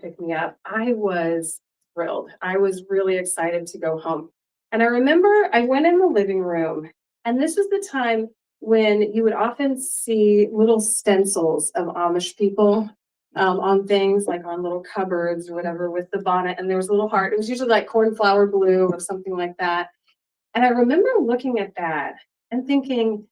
pick me up, I was thrilled. I was really excited to go home. And I remember I went in the living room, and this was the time when you would often see little stencils of Amish people on things like on little cupboards or whatever with the bonnet, and there was a little heart. It was usually like cornflower blue or something like that. And I remember looking at that and thinking,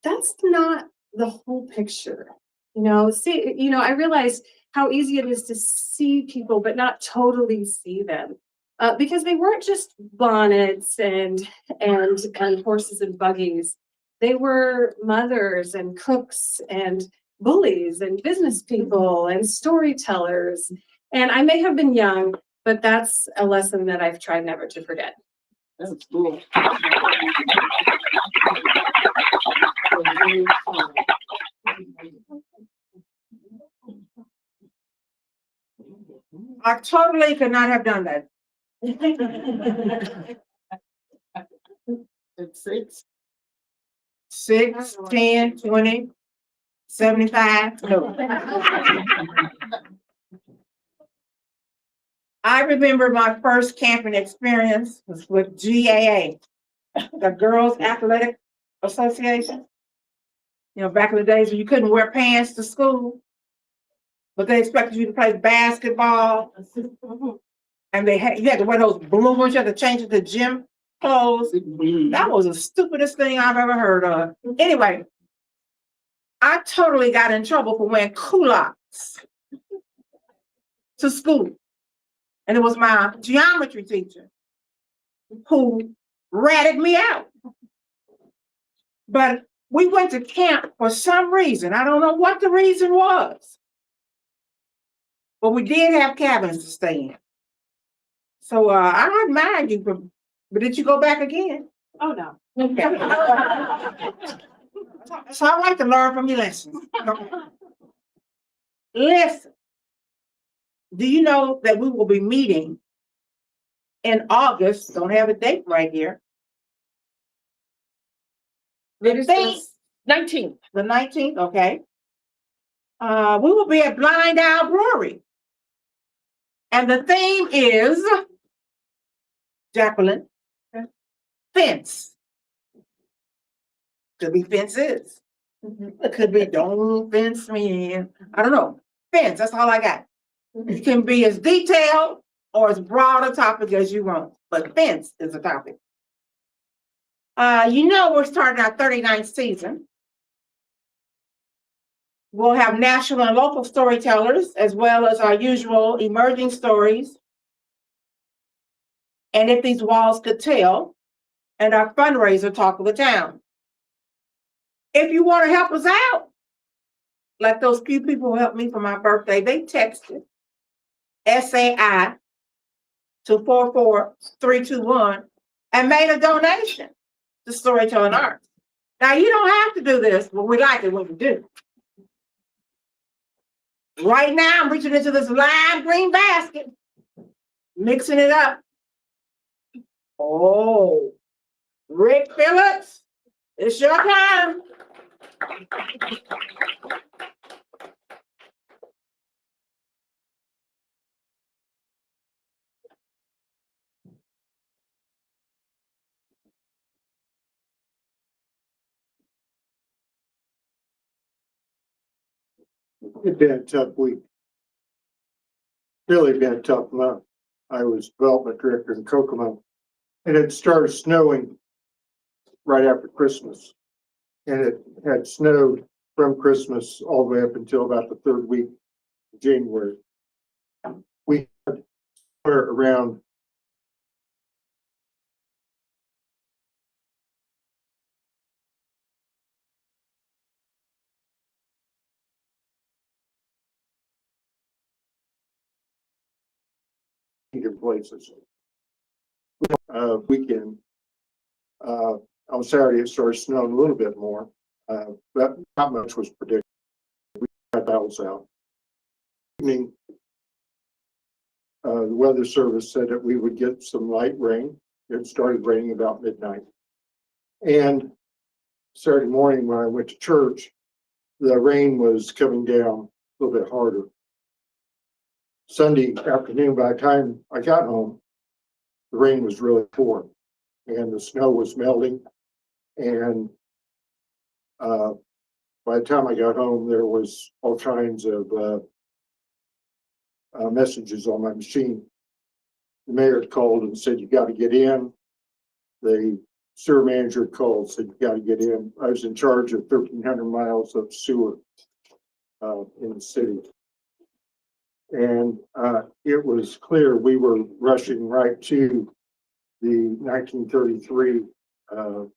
that's not the whole picture. I realized how easy it is to see people, but not totally see them. Because they weren't just bonnets and horses and buggies. They were mothers and cooks and bullies and business people and storytellers. And I may have been young, but that's a lesson that I've tried never to forget. That's cool. I totally could not have done that. It's 6. 6, 10, 20, 75. No. I remember my first camping experience was with GAA, the Girls Athletic Association. Back in the days when you couldn't wear pants to school, but they expected you to play basketball. And you had to wear those bloomers, you had to change it to gym clothes. That was the stupidest thing I've ever heard of. Anyway, I totally got in trouble for wearing culottes to school. And it was my geometry teacher who ratted me out. But we went to camp for some reason. I don't know what the reason was. But we did have cabins to stay in. So I don't mind you, but did you go back again? Oh, no. Okay. So I like to learn from your lessons. Listen, do you know that we will be meeting in August? Don't have a date right here. What is this? 19th. The 19th, okay. We will be at Blind Owl Brewery. And the theme is, Jacqueline, fence. Could be fences. It could be don't fence me in. I don't know. Fence, that's all I got. It can be as detailed or as broad a topic as you want, but fence is a topic. We're starting our 39th season. We'll have national and local storytellers, as well as our usual emerging stories. And If These Walls Could Tell, and our fundraiser, Talk of the Town. If you want to help us out, like those few people who helped me for my birthday, they texted SAI to 44321 and made a donation to Storytelling Arts. Now, you don't have to do this, but we like it when you do. Right now, I'm reaching into this lime green basket, mixing it up. Oh, Rick Phillips, it's your time. It's been a tough week. Really been a tough month. I was development director in Kokomo, and it started snowing right after Christmas. And it had snowed from Christmas all the way up until about the third week of January. We had somewhere around places. Weekend. On Saturday, it started snowing a little bit more, but not much was predicted. We got battles out. Evening, the weather service said that we would get some light rain. It started raining about midnight. And Saturday morning, when I went to church, the rain was coming down a little bit harder. Sunday afternoon, by the time I got home, the rain was really pouring and the snow was melting. And by the time I got home, there was all kinds of messages on my machine. The mayor called and said, "You got to get in." The sewer manager called, said, "You got to get in." I was in charge of 1,300 miles of sewer in the city. And it was clear we were rushing right to the 1933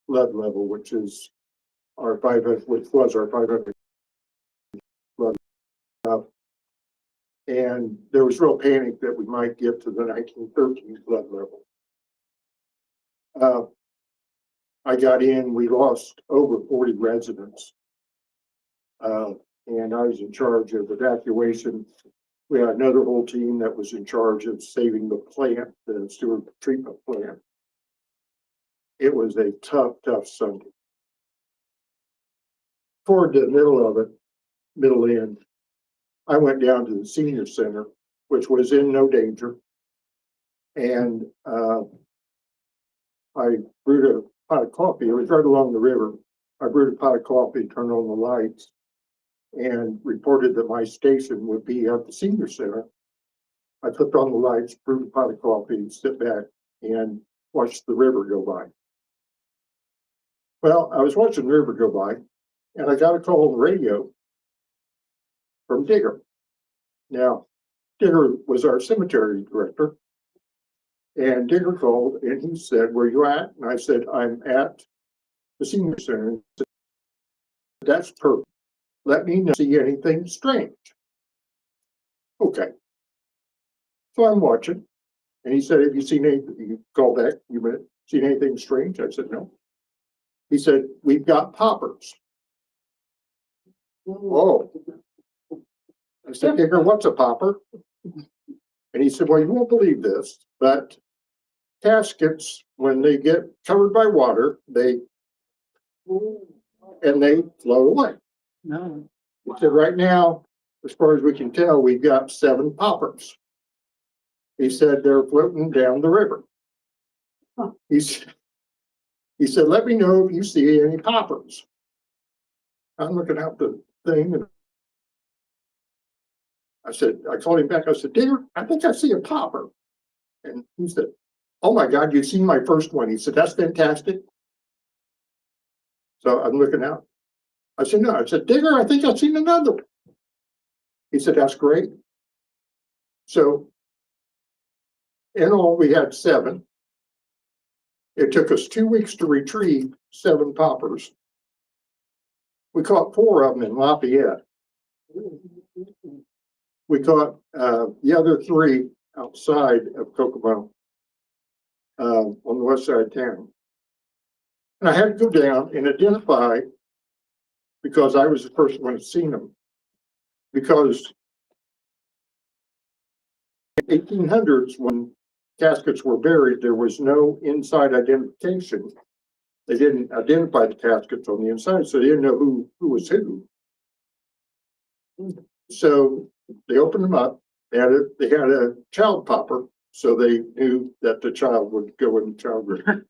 lead level, which is our 500, which was our 500 level. And there was real panic that we might get to the 1913 lead level. I got in, we lost over 40 residents. And I was in charge of evacuation. We had another whole team that was in charge of saving the plant, the sewer treatment plant. It was a tough Sunday. Toward the middle of it, middle end, I went down to the senior center, which was in no danger. And I brewed a pot of coffee. It was right along the river. I brewed a pot of coffee, turned on the lights, and reported that my station would be at the senior center. I flipped on the lights, brewed a pot of coffee, sit back, and watched the river go by. Well, I was watching the river go by, and I got a call on the radio from Digger. Now, Digger was our cemetery director, and Digger called, and he said, "Where you at?" And I said, "I'm at the senior center." He said, "That's perfect. Let me know if you see anything strange." Okay. So I'm watching, and he said, "Have you seen anything?" You called back, "You seen anything strange?" I said, "No." He said, "We've got poppers." Oh. I said, "Digger, what's a popper?" And he said, "Well, you won't believe this, but caskets, when they get covered by water, they float away." No. He said, "Right now, as far as we can tell, we've got 7 poppers." He said, "They're floating down the river." Huh. He said, "Let me know if you see any poppers." I'm looking out the thing, and I called him back. I said, "Digger, I think I see a popper." And he said, "Oh my God, you've seen my first one." He said, "That's fantastic." So I'm looking out. I said, "No." I said, "Digger, I think I've seen another one." He said, "That's great." So in all, we had 7. It took us 2 weeks to retrieve 7 poppers. We caught 4 of them in Lafayette. We caught the other 3 outside of Kokomo on the west side of town. And I had to go down and identify, because I was the first one to see them. Because in the 1800s, when caskets were buried, there was no inside identification. They didn't identify the caskets on the inside, so they didn't know who was who. So they opened them up. They had a child popper, so they knew that the child would go in the child grave.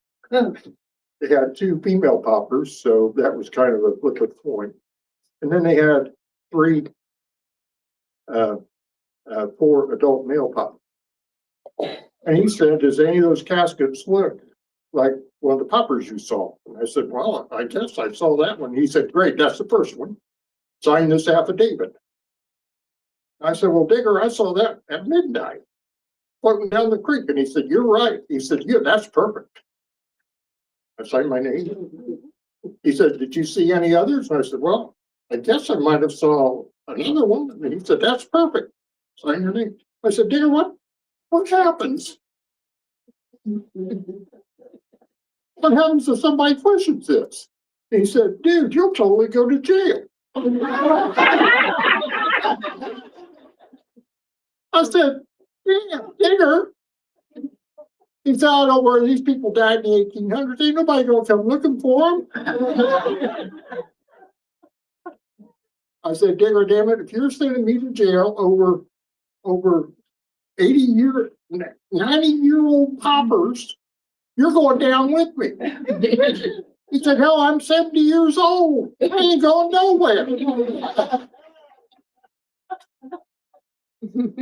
They had 2 female poppers, so that was kind of a flip of the coin. And then they had 4 adult male poppers. And he said, "Does any of those caskets look like one of the poppers you saw?" And I said, "Well, I guess I saw that one." He said, "Great, that's the first one. Sign this affidavit." I said, "Well, Digger, I saw that at midnight, floating down the creek." And he said, "You're right." He said, "Yeah, that's perfect." I signed my name. He said, "Did you see any others?" And I said, "Well, I guess I might have saw another one." And he said, "That's perfect." Sign your name. I said, "Digger, what happens? What happens if somebody questions this?" And he said, "Dude, you'll totally go to jail." I said, "Yeah, Digger." He said, "I don't know where these people died in the 1800s. Ain't nobody gonna come looking for them." I said, "Digger, damn it, if you're sending me to jail over 80-year, 90-year-old poppers, you're going down with me. He said, hell, I'm 70 years old. I ain't going nowhere.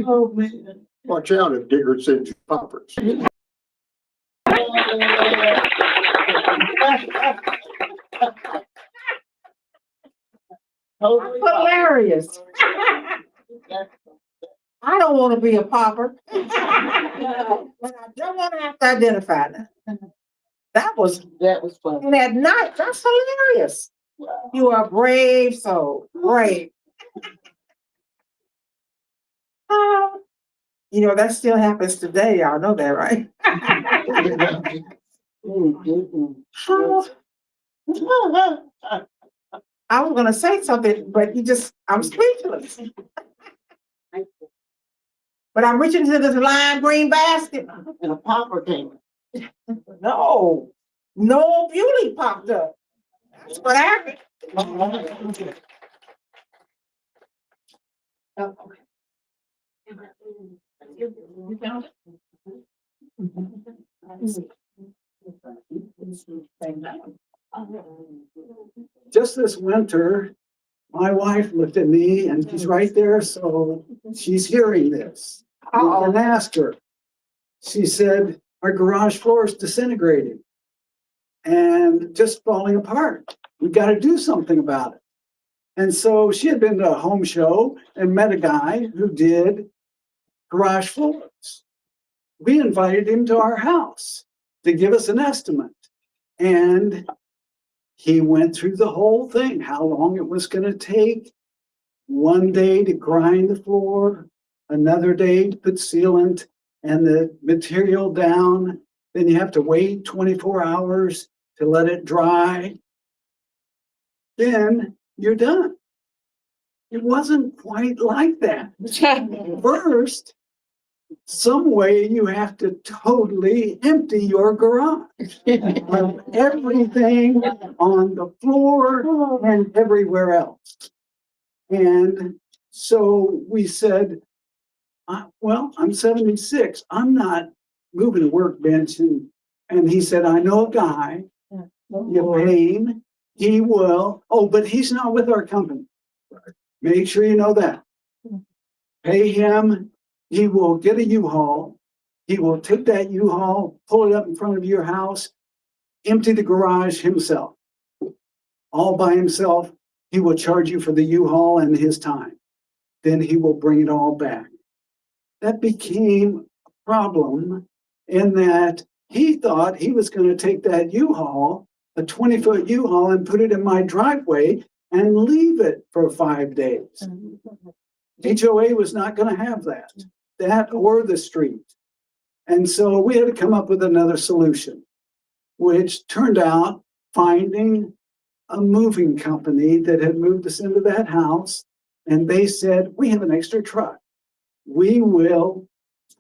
Oh, man. Watch out if Digger sends you poppers. Hilarious. I don't want to be a pauper. But I don't want to have to identify that. That was, Fun. and at night, that's hilarious. You are a brave soul, brave. You know, that still happens today. Y'all know that, right? I was gonna say something, but I'm speechless. But I'm reaching into this lime green basket. And a popper came. No, no beauty popped up. That's what happened. Oh, okay. Just this winter, my wife looked at me and she's right there, so she's hearing this. And asked her. She said, our garage floor is disintegrating and just falling apart. We got to do something about it. And so she had been to a home show and met a guy who did garage floors. We invited him to our house to give us an estimate. And he went through the whole thing, how long it was going to take. One day to grind the floor, another day to put sealant and the material down. Then you have to wait 24 hours to let it dry. Then you're done. It wasn't quite like that. First, some way you have to totally empty your garage of everything on the floor and everywhere else. And so we said, well, I'm 76. I'm not moving a workbench. And he said, I know a guy, you pay him, he will. Oh, but he's not with our company. Make sure you know that. Pay him. He will get a U-Haul. He will take that U-Haul, pull it up in front of your house, empty the garage himself. All by himself. He will charge you for the U-Haul and his time. Then he will bring it all back. That became a problem in that he thought he was going to take that U-Haul, a 20-foot U-Haul, and put it in my driveway and leave it for 5 days. HOA was not going to have that or the street. And so we had to come up with another solution, which turned out finding a moving company that had moved us into that house. And they said, we have an extra truck. We will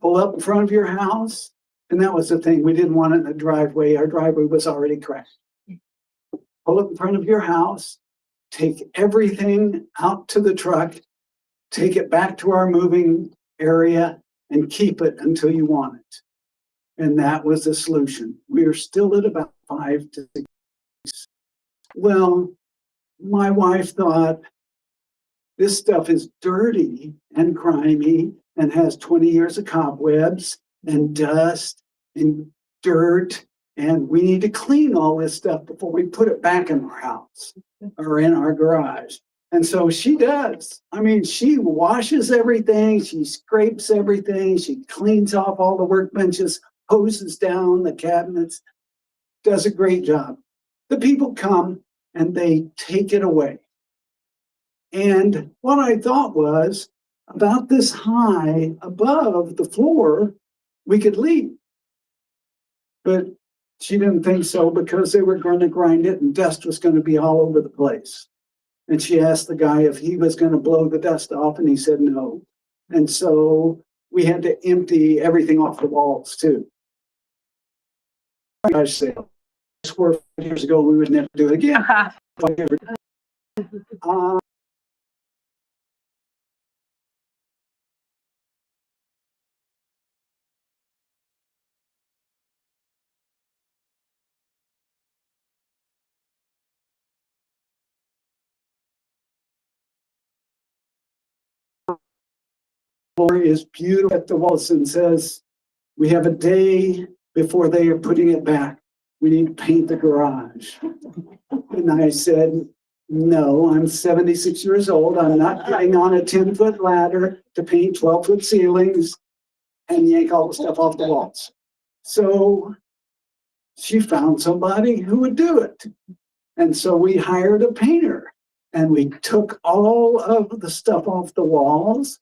pull up in front of your house. And that was the thing. We didn't want it in the driveway. Our driveway was already crashed. Pull up in front of your house, take everything out to the truck, take it back to our moving area and keep it until you want it. And that was the solution. We are still at about 5 to 6 weeks. Well, my wife thought this stuff is dirty and grimy and has 20 years of cobwebs and dust and dirt. And we need to clean all this stuff before we put it back in our house or in our garage. And so she does. I mean, she washes everything, she scrapes everything, she cleans off all the workbenches, hoses down the cabinets, does a great job. The people come and they take it away. And what I thought was about this high above the floor, we could leave. But she didn't think so because they were going to grind it and dust was going to be all over the place. And she asked the guy if he was going to blow the dust off, and he said no. And so we had to empty everything off the walls too. I sale. I swore 5 years ago we would never do it again. floor is beautiful at the walls and says, we have a day before they are putting it back. We need to paint the garage. And I said, no, I'm 76 years old. I'm not getting on a 10-foot ladder to paint 12-foot ceilings and yank all the stuff off the walls. So she found somebody who would do it. And so we hired a painter and we took all of the stuff off the walls.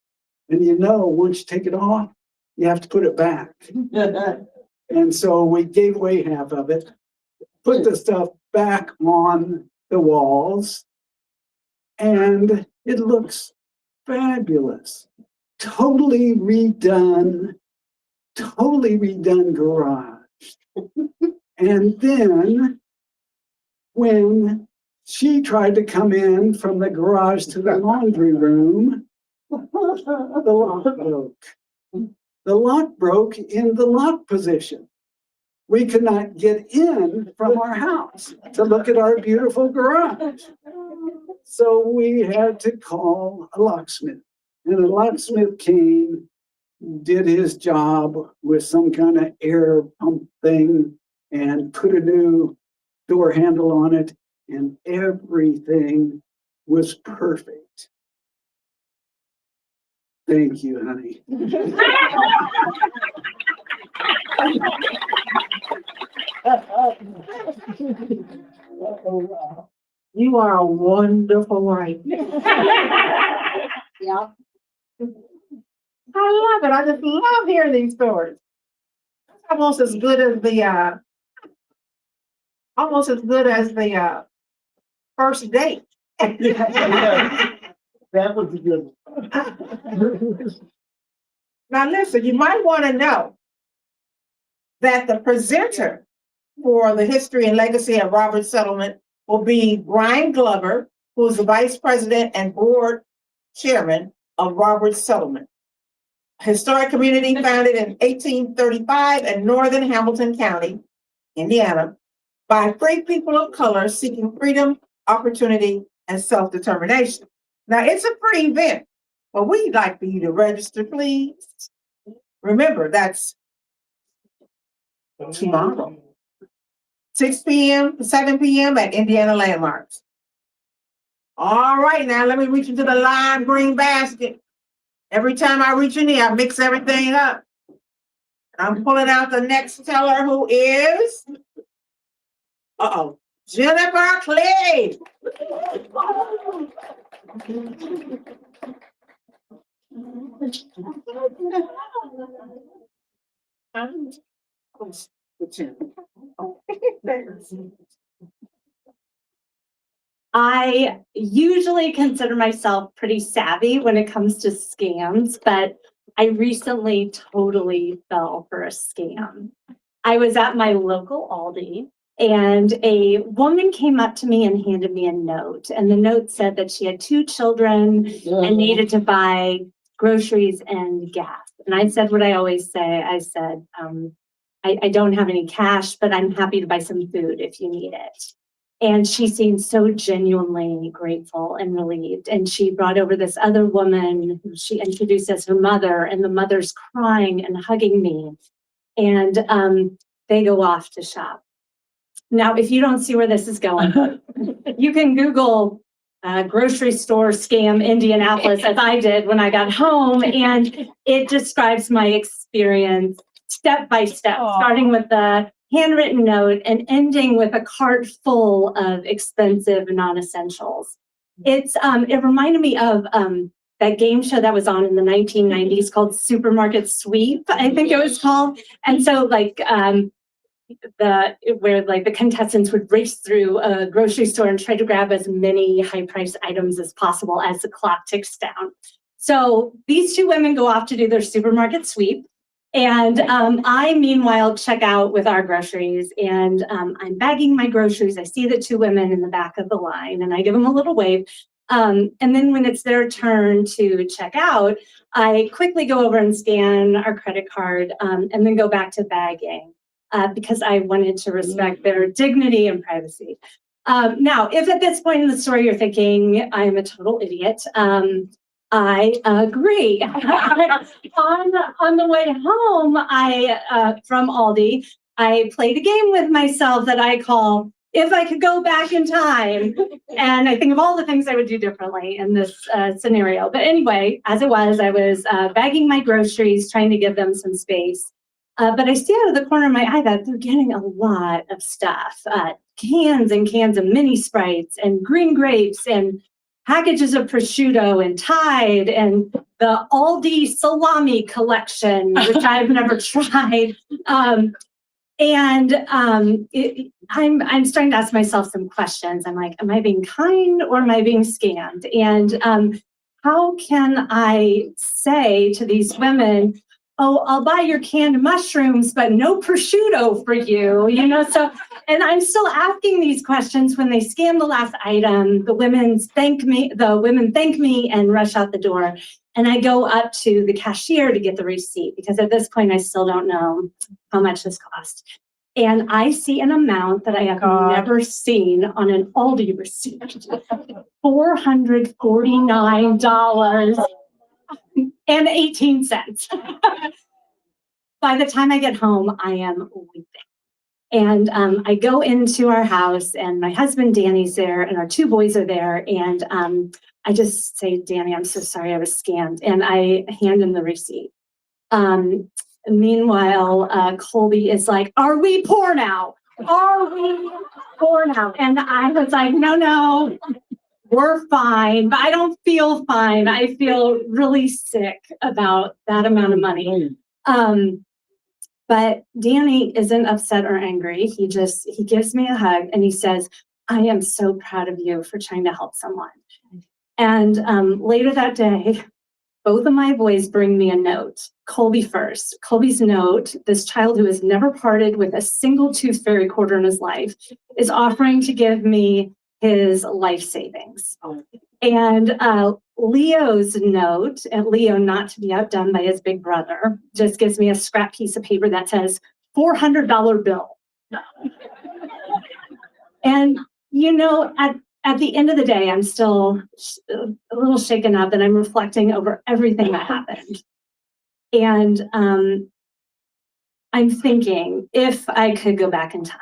And once you take it off, you have to put it back. And so we gave away half of it, put the stuff back on the walls, and it looks fabulous. Totally redone garage. And then when she tried to come in from the garage to the laundry room, the lock broke. The lock broke in the lock position. We could not get in from our house to look at our beautiful garage. So we had to call a locksmith. And the locksmith came, did his job with some kind of air pump thing and put a new door handle on it, and everything was perfect. Thank you, honey. You are a wonderful wife. Yeah. I love it. I just love hearing these stories. It's almost as good as the first date. That was a good one. Now listen, you might want to know that the presenter for the history and legacy of Robert Settlement will be Brian Glover, who is the vice president and board chairman of Robert Settlement, a historic community founded in 1835 in northern Hamilton County, Indiana, by free people of color seeking freedom, opportunity, and self-determination. Now, it's a free event, but we'd like for you to register, please. Remember, that's tomorrow, 6 p.m. to 7 p.m. at Indiana Landmarks. All right, now let me reach into the lime green basket. Every time I reach in here, I mix everything up. I'm pulling out the next teller, who is, Jennifer Clay. I usually consider myself pretty savvy when it comes to scams, but I recently totally fell for a scam. I was at my local Aldi and a woman came up to me and handed me a note. And the note said that she had 2 children and needed to buy groceries and gas. And I said what I always say. I said, I don't have any cash, but I'm happy to buy some food if you need it. And she seemed so genuinely grateful and relieved. And she brought over this other woman who she introduced as her mother, and the mother's crying and hugging me. And they go off to shop. Now, if you don't see where this is going, you can Google grocery store scam Indianapolis, as I did when I got home. And it describes my experience step by step, starting with the handwritten note and ending with a cart full of expensive non-essentials. It reminded me of that game show that was on in the 1990s called Supermarket Sweep, I think it was called. And so where the contestants would race through a grocery store and try to grab as many high-priced items as possible as the clock ticks down. So these 2 women go off to do their supermarket sweep. And I, meanwhile, check out with our groceries, and I'm bagging my groceries. I see the 2 women in the back of the line, and I give them a little wave. And then when it's their turn to check out, I quickly go over and scan our credit card, and then go back to bagging because I wanted to respect their dignity and privacy. Now, if at this point in the story you're thinking, I'm a total idiot, I agree. On the way home, from Aldi, I played a game with myself that I call "If I Could Go Back in Time," and I think of all the things I would do differently in this scenario. But anyway, as it was, I was bagging my groceries, trying to give them some space. But I see out of the corner of my eye that they're getting a lot of stuff, cans and cans of mini Sprites and green grapes and packages of prosciutto and Tide and the Aldi salami collection, which I've never tried. I'm starting to ask myself some questions. I'm like, am I being kind or am I being scammed? And how can I say to these women, oh, I'll buy your canned mushrooms, but no prosciutto for you, so, and I'm still asking these questions when they scan the last item, the women thank me and rush out the door. And I go up to the cashier to get the receipt because at this point, I still don't know how much this cost. And I see an amount that I have never seen on an Aldi receipt, $449.18. By the time I get home, I am weeping. And I go into our house and my husband, Danny's there and our two boys are there. And I just say, Danny, I'm so sorry I was scammed. And I hand him the receipt. Meanwhile, Colby is like, are we poor now? Are we poor now? And I was like, no, we're fine, but I don't feel fine. I feel really sick about that amount of money. But Danny isn't upset or angry. He gives me a hug and he says, I am so proud of you for trying to help someone. And later that day, both of my boys bring me a note. Colby first. Colby's note, this child who has never parted with a single tooth fairy quarter in his life, is offering to give me his life savings. And Leo's note, and Leo, not to be outdone by his big brother, just gives me a scrap piece of paper that says $400 bill. And, at the end of the day, I'm still a little shaken up and I'm reflecting over everything that happened. And I'm thinking, if I could go back in time,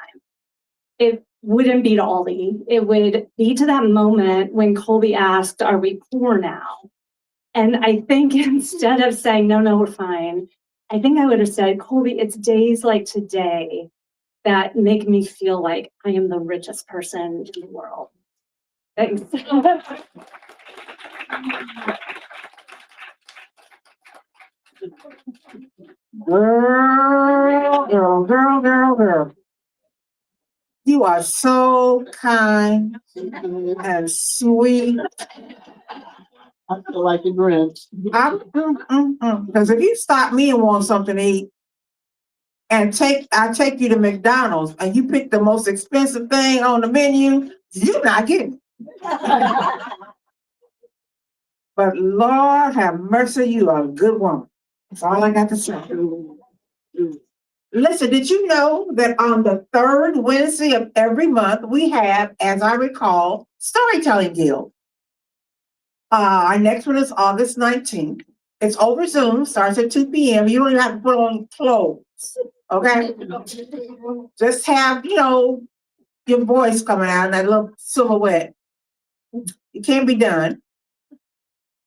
it wouldn't be to Aldi. It would be to that moment when Colby asked, are we poor now? And I think instead of saying, no, we're fine, I think I would have said, Colby, it's days like today that make me feel like I am the richest person in the world. Thanks. Girl. You are so kind and sweet. I feel like a Grinch. Because if you stop me and want something to eat, and I take you to McDonald's and you pick the most expensive thing on the menu, you're not getting it. But Lord have mercy, you are a good woman. That's all I got to say. Listen, did you know that on the third Wednesday of every month, we have, as I recall, Storytelling Guild. Our next one is August 19th. It's over Zoom, starts at 2 p.m. You don't even have to put on clothes, okay? Just have, your voice coming out in that little silhouette. It can be done.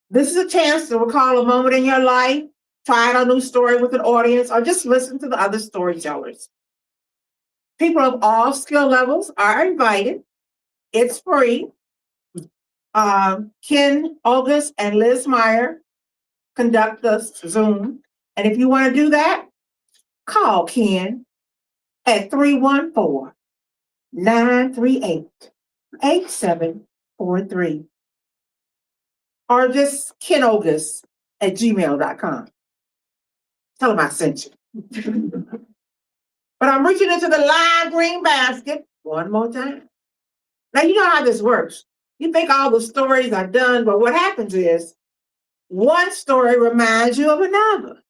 This is a chance to recall a moment in your life, try out a new story with an audience, or just listen to the other storytellers. People of all skill levels are invited. It's free. Ken August and Liz Meyer conduct the Zoom. And if you want to do that, call Ken at 314-938-8743. Or just kenogus@gmail.com. Tell him I sent you. But I'm reaching into the lime green basket one more time. Now, you know how this works. You think all the stories are done, but what happens is one story reminds you of another.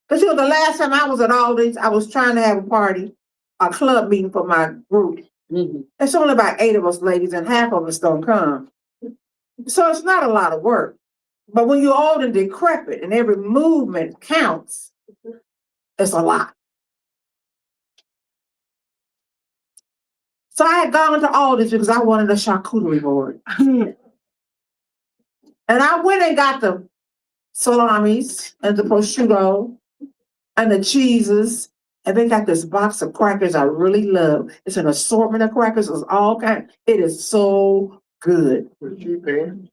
Because the last time I was at Aldi's, I was trying to have a party, a club meeting for my group. Mm-hmm. There's only about 8 of us ladies, and half of us don't come. So it's not a lot of work. But when you're old and decrepit and every movement counts, it's a lot. So I had gone to all this because I wanted a charcuterie board. And I went and got the salamis and the prosciutto and the cheeses. And they got this box of crackers I really love. It's an assortment of crackers. It's all kinds. It is so good. Was she paying?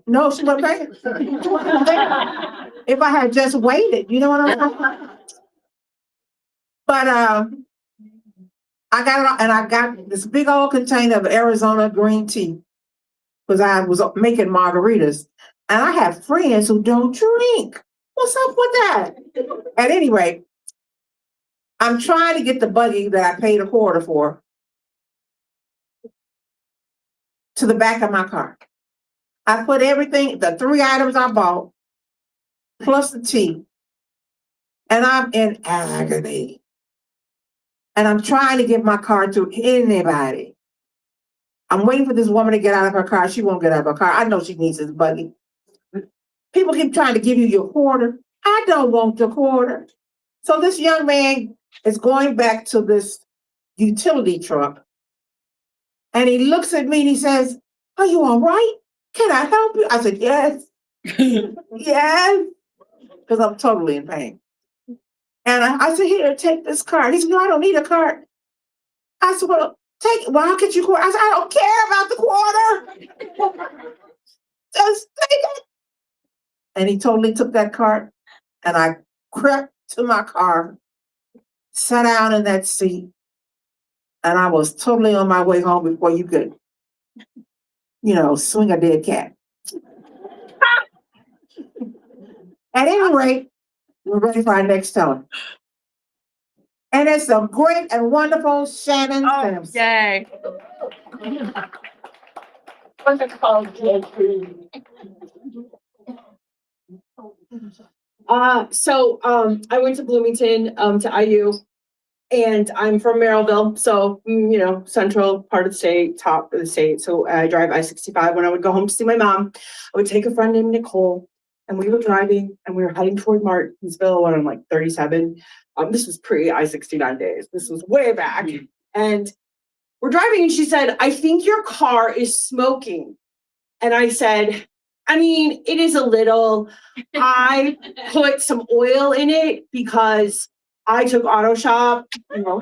No, she wasn't paying. If I had just waited, you know what I'm saying? But I got it, and I got this big old container of Arizona green tea because I was making margaritas, and I have friends who don't drink. What's up with that? At any rate, I'm trying to get the buggy that I paid $1/4 for to the back of my car. I put everything, the 3 items I bought, plus the tea, and I'm in agony. And I'm trying to give my car to anybody. I'm waiting for this woman to get out of her car. She won't get out of her car. I know she needs this buggy. People keep trying to give you your quarter. I don't want the quarter. So this young man is going back to this utility truck. And he looks at me and he says, "Are you all right? Can I help you?" I said, "Yes." Yes. Because I'm totally in pain. And I said, "Here, take this card." He said, "No, I don't need a card." I said, "Well, take it. Well, I'll get you a quarter." I said, "I don't care about the quarter. Just take it." And he totally took that card. And I crept to my car, sat down in that seat, and I was totally on my way home before you could, swing a dead cat. At any rate, we're ready for our next teller. And it's the great and wonderful Shannon Sims. Yay. I went to Bloomington, to IU, and I'm from Merrillville, so, central part of the state, top of the state. So I drive I-65. When I would go home to see my mom, I would take a friend named Nicole, and we were driving, and we were heading toward Martinsville when I'm like 37. This was pre I-69 days. This was way back. And we're driving, and she said, "I think your car is smoking." And I said, "I mean, it is a little. I put some oil in it because I took auto shop,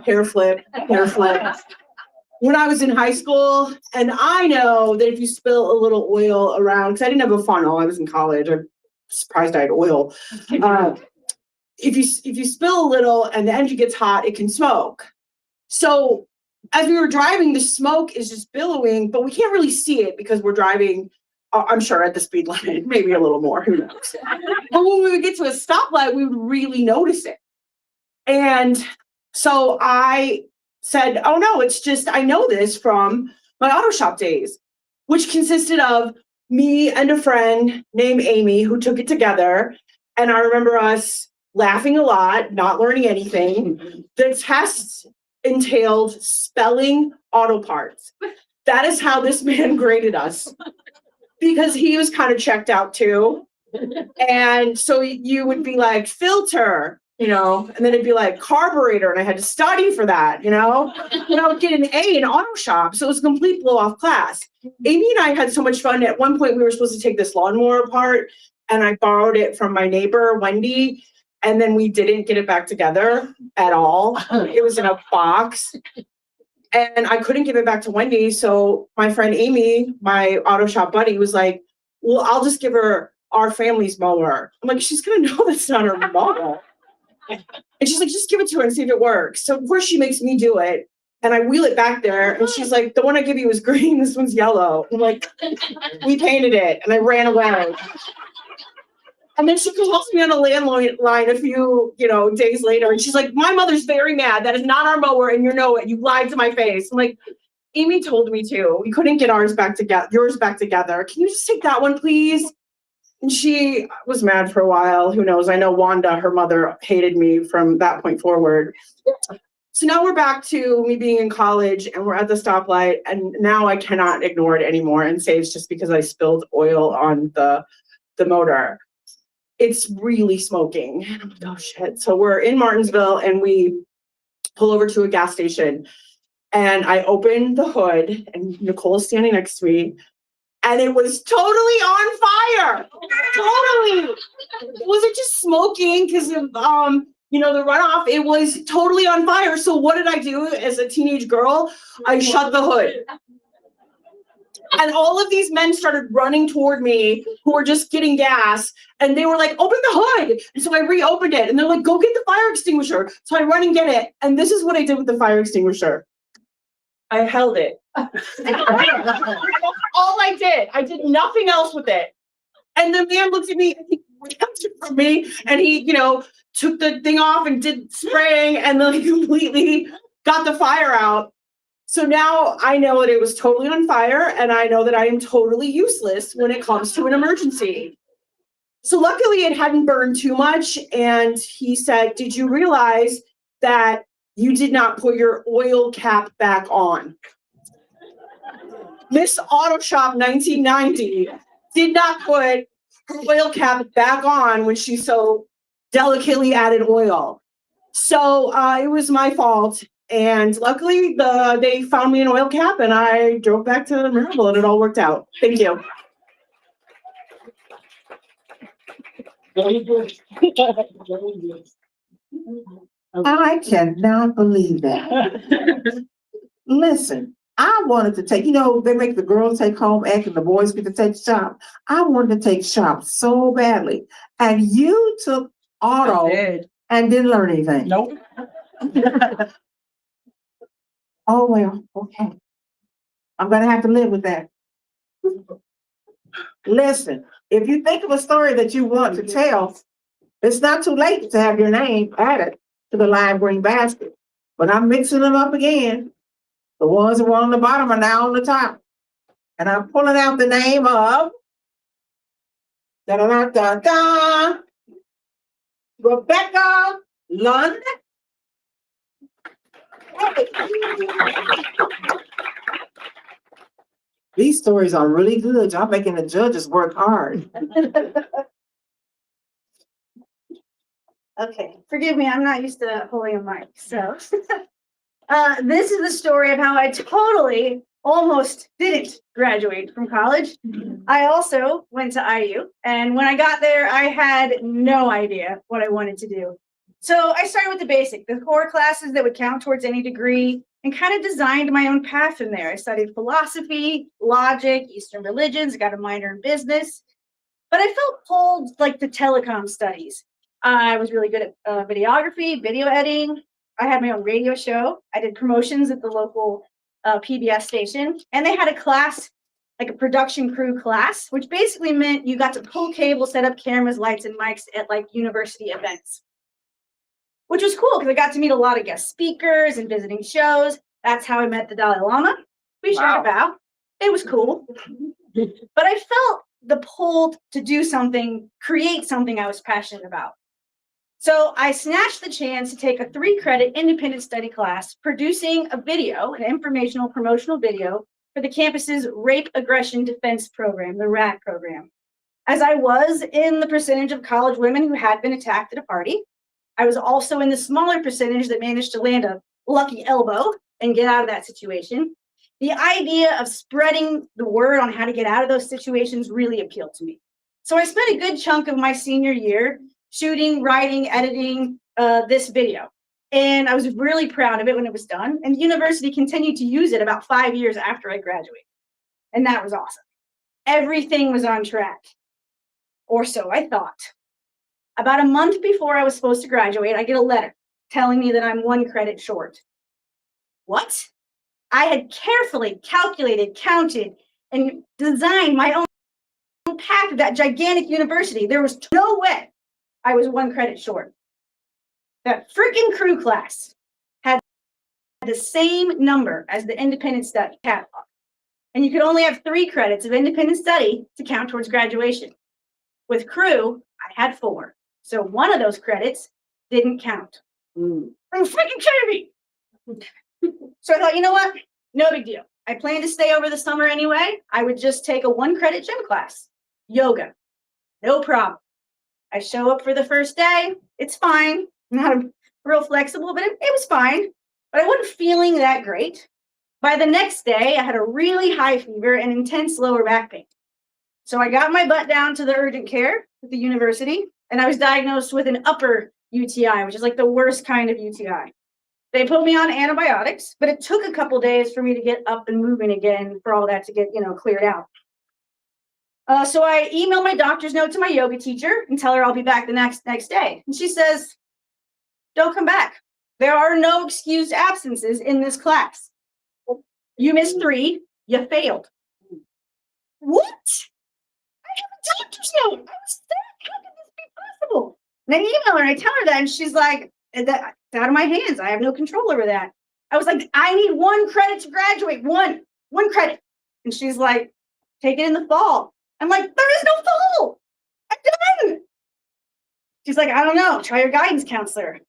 hair flip, when I was in high school. And I know that if you spill a little oil around, because I didn't have a funnel, I was in college. I'm surprised I had oil. If you spill a little and the engine gets hot, it can smoke." So as we were driving, the smoke is just billowing, but we can't really see it because we're driving, I'm sure, at the speed limit, maybe a little more, who knows. But when we would get to a stoplight, we would really notice it. And so I said, "Oh no, it's just, I know this from my auto shop days," which consisted of me and a friend named Amy who took it together. And I remember us laughing a lot, not learning anything. The tests entailed spelling auto parts. That is how this man graded us, because he was kind of checked out too. And so you would be like, filter, and then it'd be like carburetor, and I had to study for that, and I would get an A in auto shop. So it was a complete blow off class. Amy and I had so much fun. At one point we were supposed to take this lawnmower apart, and I borrowed it from my neighbor, Wendy. And then we didn't get it back together at all. It was in a box. And I couldn't give it back to Wendy. So my friend Amy, my auto shop buddy, was like, "Well, I'll just give her our family's mower." I'm like, "She's going to know that's not her mower." And she's like, "Just give it to her and see if it works." So of course she makes me do it. And I wheel it back there. And she's like, "The one I give you is green. This one's yellow." I'm like, "We painted it." And I ran away. And then she calls me on a landline a few, days later. And she's like, "My mother's very mad. That is not our mower. And you know it. You lied to my face." I'm like, "Amy told me to. We couldn't get yours back together. Can you just take that one, please?" And she was mad for a while. Who knows? I know Wanda, her mother, hated me from that point forward. So now we're back to me being in college and we're at the stoplight and now I cannot ignore it anymore and say it's just because I spilled oil on the motor. It's really smoking. And I'm like, oh shit. So we're in Martinsville and we pull over to a gas station and I open the hood and Nicole's standing next to me and it was totally on fire. Totally. It wasn't just smoking because of the runoff. It was totally on fire. So what did I do as a teenage girl? I shut the hood. And all of these men started running toward me who were just getting gas. And they were like, open the hood. And so I reopened it. And they're like, go get the fire extinguisher. So I run and get it. And this is what I did with the fire extinguisher. I held it. All I did. I did nothing else with it. And the man looked at me and he grabbed it from me. And he, took the thing off and did spraying and then completely got the fire out. So now I know that it was totally on fire and I know that I am totally useless when it comes to an emergency. So luckily it hadn't burned too much. And he said, did you realize that you did not put your oil cap back on? Miss Auto Shop 1990 did not put her oil cap back on when she so delicately added oil. So it was my fault. And luckily they found me an oil cap and I drove back to Maryville and it all worked out. Thank you. Very good. Very good. I cannot believe that. Listen, I wanted to take, they make the girls take home ec and the boys get to take shop. I wanted to take shop so badly. And you took auto and didn't learn anything. Nope. Oh, well, okay. I'm going to have to live with that. Listen, if you think of a story that you want to tell, it's not too late to have your name added to the lime green basket. But I'm mixing them up again. The ones that were on the bottom are now on the top. And I'm pulling out the name of da-da-da-da-da, Rebecca Lund. These stories are really good. Y'all making the judges work hard. Okay, forgive me, I'm not used to holding a mic, so. This is the story of how I totally almost didn't graduate from college. I also went to IU, and when I got there, I had no idea what I wanted to do. So I started with the basic, the core classes that would count towards any degree, and kind of designed my own path from there. I studied philosophy, logic, Eastern religions, got a minor in business, but I felt pulled like the telecom studies. I was really good at videography, video editing. I had my own radio show. I did promotions at the local PBS station, and they had a class, like a production crew class, which basically meant you got to pull cables, set up cameras, lights, and mics at like university events, which was cool because I got to meet a lot of guest speakers and visiting shows. That's how I met the Dalai Lama. We shared a bow. It was cool. But I felt the pull to do something, create something I was passionate about. So I snatched the chance to take a 3-credit independent study class, producing a video, an informational promotional video for the campus's Rape Aggression Defense Program, the RAD program. As I was in the percentage of college women who had been attacked at a party, I was also in the smaller percentage that managed to land a lucky elbow and get out of that situation. The idea of spreading the word on how to get out of those situations really appealed to me. So I spent a good chunk of my senior year shooting, writing, editing this video. And I was really proud of it when it was done. And the university continued to use it about 5 years after I graduated. And that was awesome. Everything was on track. Or so I thought. About a month before I was supposed to graduate, I get a letter telling me that I'm 1 credit short. What? I had carefully calculated, counted, and designed my own path of that gigantic university. There was no way I was 1 credit short. That freaking crew class had the same number as the independent study catalog. And you could only have 3 credits of independent study to count towards graduation. With crew, I had 4. So 1 of those credits didn't count. Are you freaking kidding me? So I thought, you know what? No big deal. I plan to stay over the summer anyway. I would just take a 1-credit gym class. Yoga. No problem. I show up for the first day. It's fine. Not real flexible, but it was fine. But I wasn't feeling that great. By the next day, I had a really high fever and intense lower back pain. So I got my butt down to the urgent care at the university, and I was diagnosed with an upper UTI, which is like the worst kind of UTI. They put me on antibiotics, but it took a couple days for me to get up and moving again, for all that to get, cleared out. So I emailed my doctor's note to my yoga teacher and tell her I'll be back the next day. And she says, don't come back. There are no excused absences in this class. You missed 3, you failed. What? I have a doctor's note. I was sick. How could this be possible? And I email her and I tell her that, and she's like, that's out of my hands. I have no control over that. I was like, I need 1 credit to graduate. One credit. And she's like, take it in the fall. I'm like, there is no fall. I'm done. She's like, I don't know. Try your guidance counselor.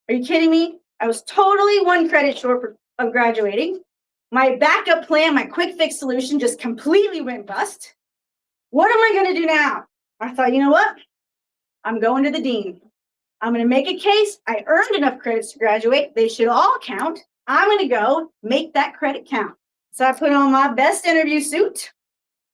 Are you kidding me? I was totally 1 credit short of graduating. My backup plan, my quick fix solution just completely went bust. What am I going to do now? I thought, you know what? I'm going to the dean. I'm going to make a case. I earned enough credits to graduate. They should all count. I'm going to go make that credit count. So I put on my best interview suit.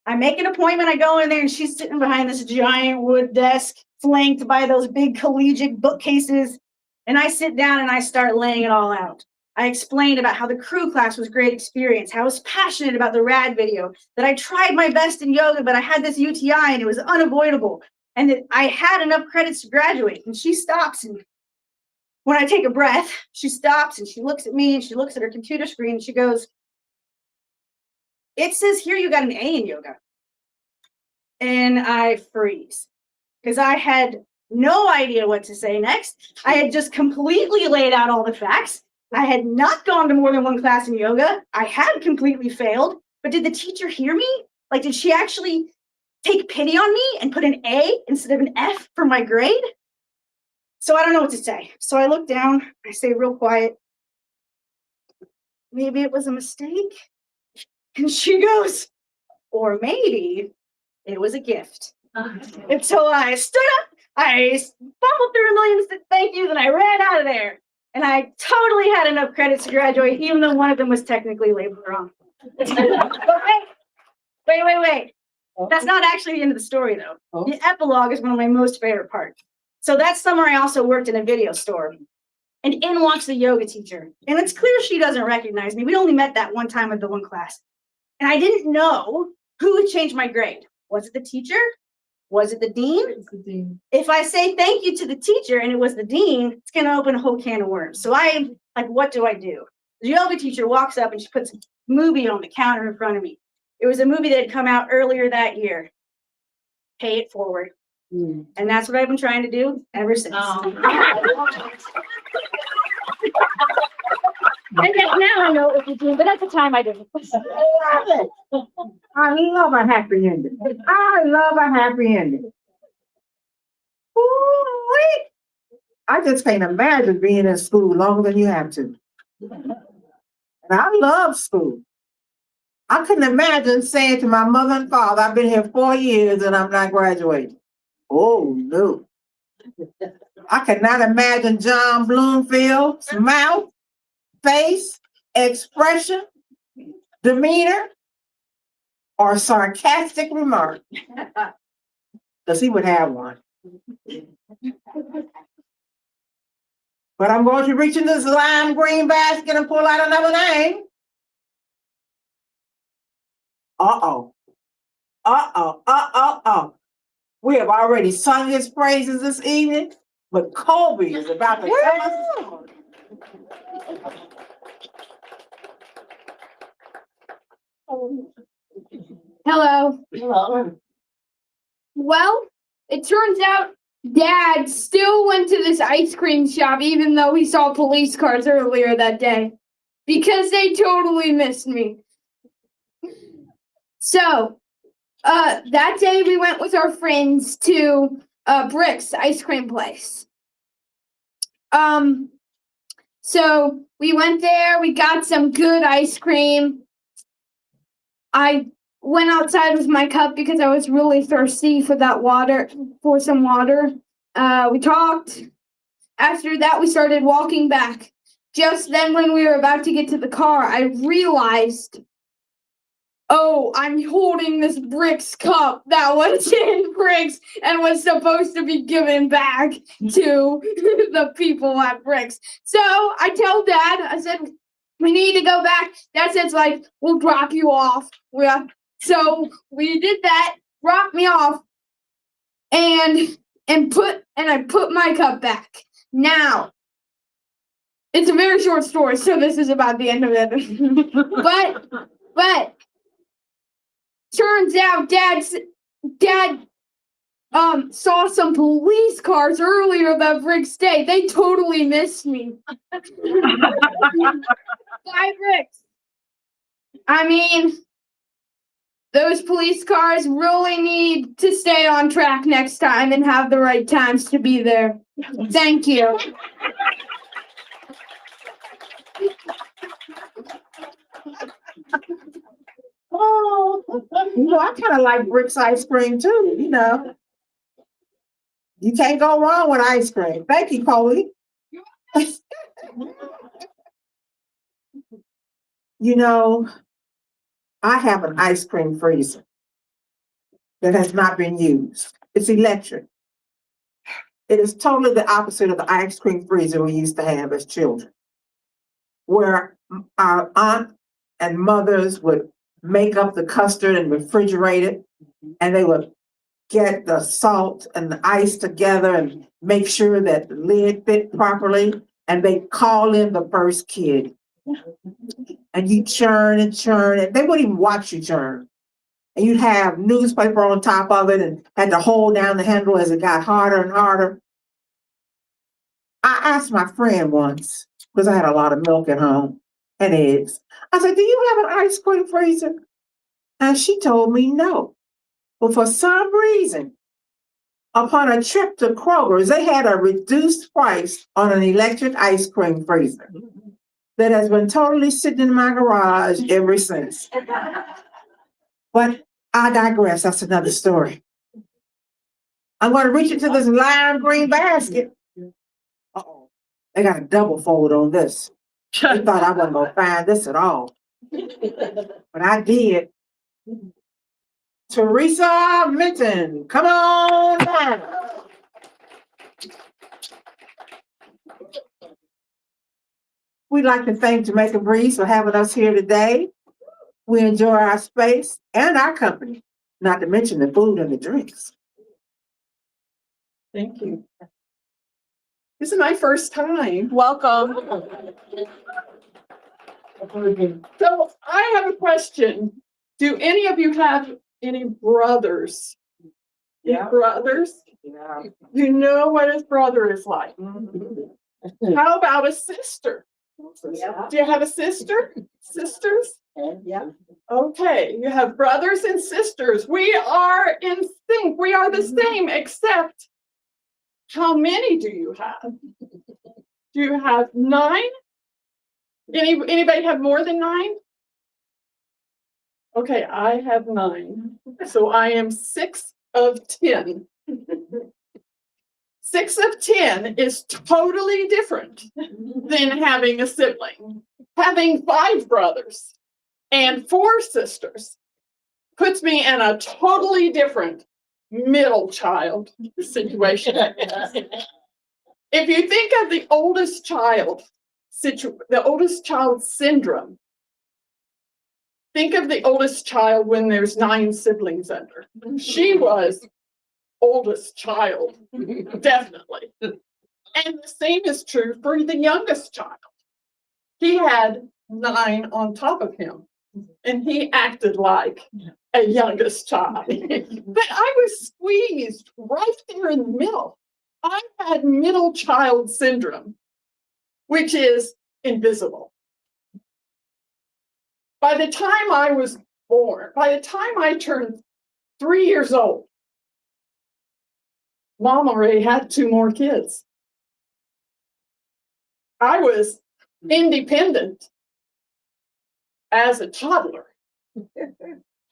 I make an appointment. I go in there and she's sitting behind this giant wood desk flanked by those big collegiate bookcases. And I sit down and I start laying it all out. I explained about how the crew class was a great experience, how I was passionate about the rad video, that I tried my best in yoga, but I had this UTI and it was unavoidable, and that I had enough credits to graduate. And she stops, and when I take a breath, she stops and she looks at me and she looks at her computer screen and she goes, it says here you got an A in yoga. And I freeze because I had no idea what to say next. I had just completely laid out all the facts. I had not gone to more than 1 class in yoga. I had completely failed, but did the teacher hear me? Like, did she actually take pity on me and put an A instead of an F for my grade? So I don't know what to say. So I look down, I say real quiet, maybe it was a mistake. And she goes, or maybe it was a gift. And so I stood up, I fumbled through a million thank yous, and I ran out of there. And I totally had enough credits to graduate, even though one of them was technically labeled wrong. But wait. That's not actually the end of the story, though. Oh. The epilogue is one of my most favorite parts. So that summer, I also worked in a video store. And in walks the yoga teacher. And it's clear she doesn't recognize me. We only met that one time with the 1 class. And I didn't know who had changed my grade. Was it the teacher? Was it the dean? It's the dean. If I say thank you to the teacher and it was the dean, it's going to open a whole can of worms. So I'm like, what do I do? The yoga teacher walks up and she puts a movie on the counter in front of me. It was a movie that had come out earlier that year. Pay it forward. Mm. And that's what I've been trying to do ever since. And now I know what to do, but at the time I didn't. I love it. I love a happy ending. I love a happy ending. Ooh-wee. I just can't imagine being in school longer than you have to. And I love school. I couldn't imagine saying to my mother and father, I've been here 4 years and I'm not graduating. Oh, no. I could not imagine John Bloomfield's mouth, face, expression, demeanor, or sarcastic remark. Because he would have one. But I'm going to reach into this lime green basket and pull out another name. Uh-oh. We have already sung his praises this evening, but Colby is about to tell us. Hello. Hello. Well, it turns out Dad still went to this ice cream shop even though he saw police cars earlier that day because they totally missed me. So, that day we went with our friends to Brick's ice cream place. So we went there, we got some good ice cream. I went outside with my cup because I was really thirsty for some water. We talked. After that, we started walking back. Just then, when we were about to get to the car, I realized, oh, I'm holding this Bricks cup that was in Bricks and was supposed to be given back to the people at Bricks. So I tell Dad, I said, we need to go back. Dad says, like, we'll drop you off. So we did that, dropped me off, and I put my cup back. Now, it's a very short story, so this is about the end of it. but turns out Dad saw some police cars earlier that Bricks Day. They totally missed me. 5 Bricks. I mean, those police cars really need to stay on track next time and have the right times to be there. Thank you. Oh, I kind of like Bricks ice cream too, You can't go wrong with ice cream. Thank you, Cody. I have an ice cream freezer that has not been used. It's electric. It is totally the opposite of the ice cream freezer we used to have as children, where our aunt and mothers would make up the custard and refrigerate it, and they would get the salt and the ice together and make sure that the lid fit properly, and they call in the first kid. And you churn and churn, and they wouldn't even watch you churn. And you'd have newspaper on top of it and had to hold down the handle as it got harder and harder. I asked my friend once, because I had a lot of milk at home and eggs. I said, do you have an ice cream freezer? And she told me no. But for some reason, upon a trip to Kroger's, they had a reduced price on an electric ice cream freezer that has been totally sitting in my garage ever since. But I digress. That's another story. I'm going to reach into this lime green basket. Uh-oh. They got a double fold on this. I thought I wasn't going to find this at all. But I did. Teresa Minton, come on down. We'd like to thank Jamaican Breeze for having us here today. We enjoy our space and our company, not to mention the food and the drinks. Thank you. This is my first time. Welcome. So I have a question. Do any of you have any brothers? Yeah. Brothers? Yeah. You know what his brother is like. How about a sister? Yeah. Do you have a sister? Sisters? Yeah. Okay, you have brothers and sisters. We are in sync. We are the same, except how many do you have? Do you have 9? Anybody have more than 9? Okay, I have 9. So I am 6 of 10. 6 of 10 is totally different than having a sibling. Having 5 brothers and 4 sisters puts me in a totally different middle child situation. If you think of the oldest child syndrome, think of the oldest child when there's 9 siblings under. She was oldest child, definitely. And the same is true for the youngest child. He had 9 on top of him, and he acted like a youngest child. But I was squeezed right there in the middle. I had middle child syndrome, which is invisible. By the time I was born, by the time I turned 3 years old, Mom already had 2 more kids. I was independent as a toddler.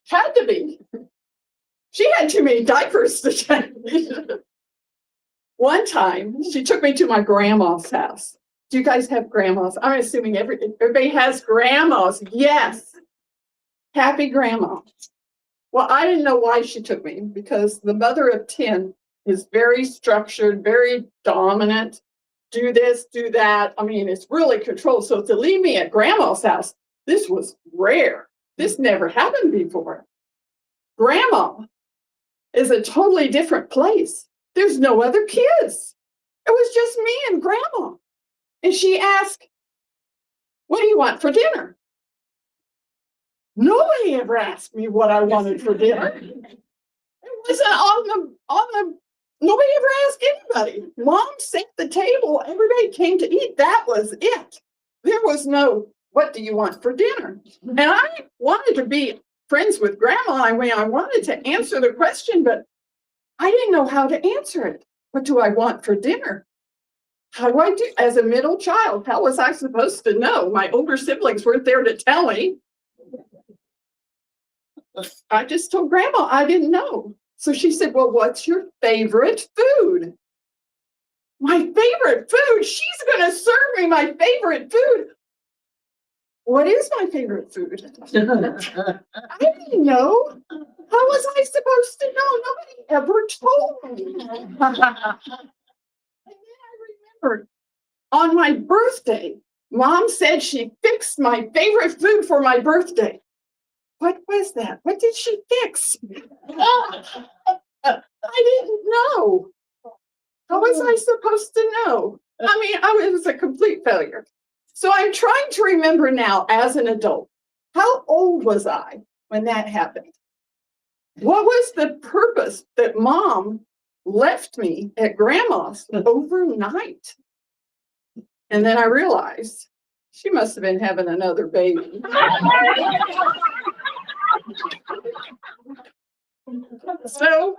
Had to be. She had too many diapers to change. One time, she took me to my grandma's house. Do you guys have grandmas? I'm assuming everybody has grandmas. Yes. Happy grandma. Well, I didn't know why she took me because the mother of 10 is very structured, very dominant. Do this, do that. I mean, it's really controlled. So to leave me at grandma's house, this was rare. This never happened before. Grandma is a totally different place. There's no other kids. It was just me and grandma. And she asked, what do you want for dinner? Nobody ever asked me what I wanted for dinner. It wasn't nobody ever asked anybody. Mom set the table, everybody came to eat. That was it. There was no, what do you want for dinner? And I wanted to be friends with grandma. I mean, I wanted to answer the question, but I didn't know how to answer it. What do I want for dinner? How do I do, as a middle child, how was I supposed to know? My older siblings weren't there to tell me. I just told grandma I didn't know. So she said, well, what's your favorite food? My favorite food? She's going to serve me my favorite food. What is my favorite food? I didn't know. How was I supposed to know? Nobody ever told me. And then I remembered on my birthday, Mom said she fixed my favorite food for my birthday. What was that? What did she fix? I didn't know. How was I supposed to know? I mean, I was a complete failure. So I'm trying to remember now as an adult, how old was I when that happened? What was the purpose that Mom left me at grandma's overnight? And then I realized she must have been having another baby. So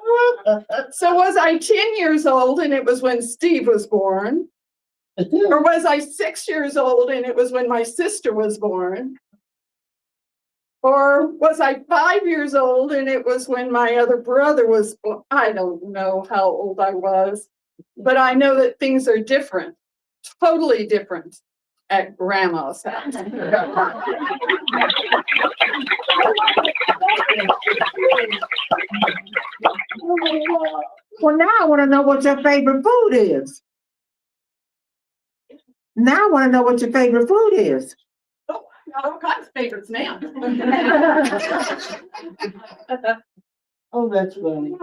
was I 10 years old and it was when Steve was born? Or was I 6 years old and it was when my sister was born? Or was I 5 years old and it was when my other brother was born? I don't know how old I was, but I know that things are different, totally different at grandma's house. Well, now I want to know what your favorite food is. Now I want to know what your favorite food is. Oh, I got all kinds of favorites now. Oh, that's funny.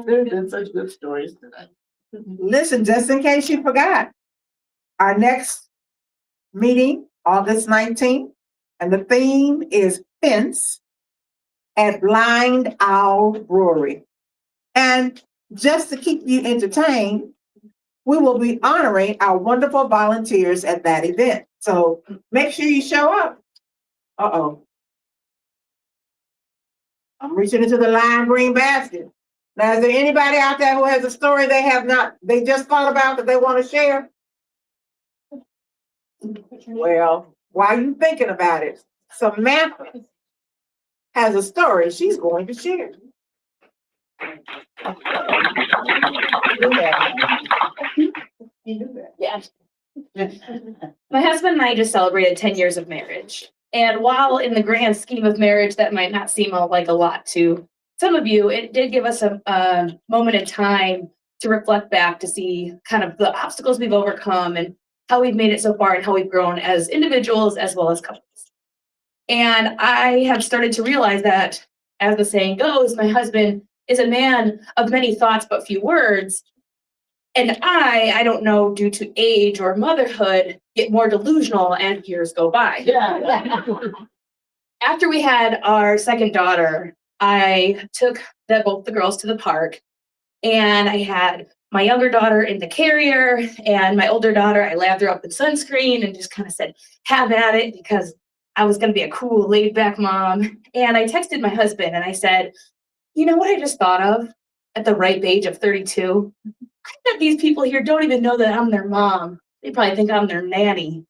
There's been such good stories tonight. Listen, just in case you forgot, our next meeting, August 19th, and the theme is Fence at Blind Owl Brewery. And just to keep you entertained, we will be honoring our wonderful volunteers at that event. So make sure you show up. Uh-oh. I'm reaching into the lime green basket. Now, is there anybody out there who has a story they just thought about that they want to share? Well, while you're thinking about it, Samantha has a story she's going to share. Yes. My husband and I just celebrated 10 years of marriage. And while in the grand scheme of marriage, that might not seem like a lot to some of you, it did give us a moment in time to reflect back to see kind of the obstacles we've overcome and how we've made it so far and how we've grown as individuals as well as couples. And I have started to realize that, as the saying goes, my husband is a man of many thoughts but few words. And I don't know, due to age or motherhood, get more delusional as years go by. Yeah. After we had our second daughter, I took both the girls to the park, and I had my younger daughter in the carrier, and my older daughter, I lathered her up in sunscreen and just kind of said, have at it, because I was going to be a cool, laid-back mom. And I texted my husband and I said, you know what I just thought of at the ripe age of 32? I bet these people here don't even know that I'm their mom. They probably think I'm their nanny.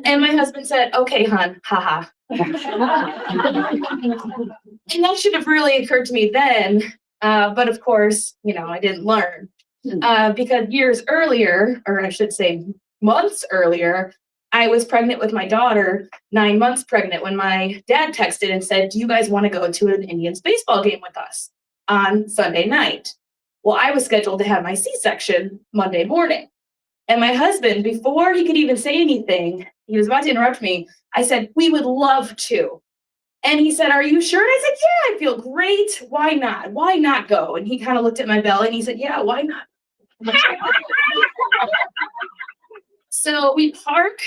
And my husband said, okay, hon, haha. And that should have really occurred to me then. But of course, I didn't learn. Because years earlier, or I should say months earlier, I was pregnant with my daughter, 9 months pregnant, when my dad texted and said, do you guys want to go to an Indians baseball game with us on Sunday night? Well, I was scheduled to have my C-section Monday morning. And my husband, before he could even say anything, he was about to interrupt me. I said, we would love to. And he said, are you sure? And I said, yeah, I feel great. Why not? Why not go? And he kind of looked at my belly and he said, yeah, why not? So we park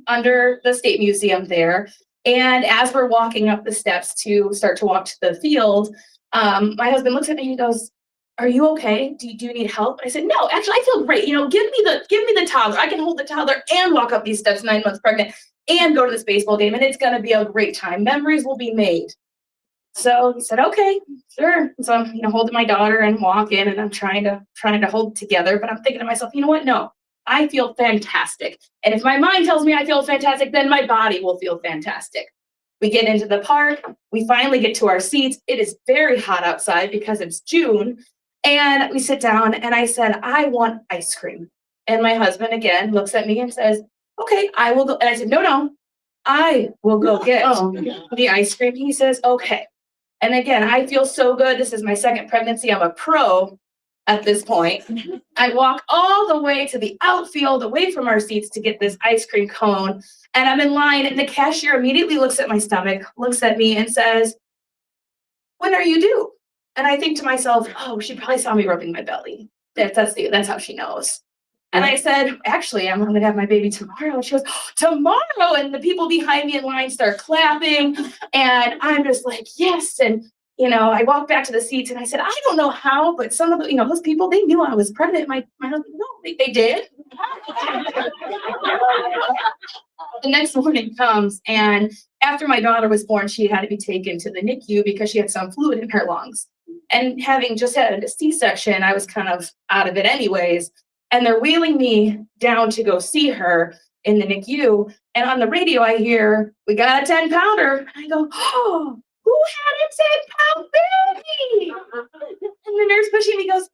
under the State Museum there. And as we're walking up the steps to start to walk to the field, my husband looks at me and he goes, are you okay? Do you need help? I said, no, actually, I feel great. Give me the toddler. I can hold the toddler and walk up these steps 9 months pregnant and go to this baseball game. And it's going to be a great time. Memories will be made. So he said, okay, sure. So I'm, holding my daughter and walking, and I'm trying to hold it together. But I'm thinking to myself, you know what? No, I feel fantastic. And if my mind tells me I feel fantastic, then my body will feel fantastic. We get into the park. We finally get to our seats. It is very hot outside because it's June. And we sit down and I said, I want ice cream. And my husband again looks at me and says, okay, I will go. And I said, no, I will go get the ice cream. He says, okay. And again, I feel so good. This is my second pregnancy. I'm a pro at this point. I walk all the way to the outfield away from our seats to get this ice cream cone. And I'm in line and the cashier immediately looks at my stomach, looks at me and says, when are you due? And I think to myself, oh, she probably saw me rubbing my belly. That's how she knows. And I said, actually, I'm going to have my baby tomorrow. And she goes, oh, tomorrow? And the people behind me in line start clapping. And I'm just like, yes. And, I walked back to the seats and I said, I don't know how, but some of the, those people, they knew I was pregnant. My husband, no, they did. The next morning comes, and after my daughter was born, she had to be taken to the NICU because she had some fluid in her lungs. And having just had a C-section, I was kind of out of it anyways. And they're wheeling me down to go see her in the NICU. And on the radio, I hear, we got a 10-pounder. And I go, oh, who had a 10-pound baby? And the nurse pushing me goes,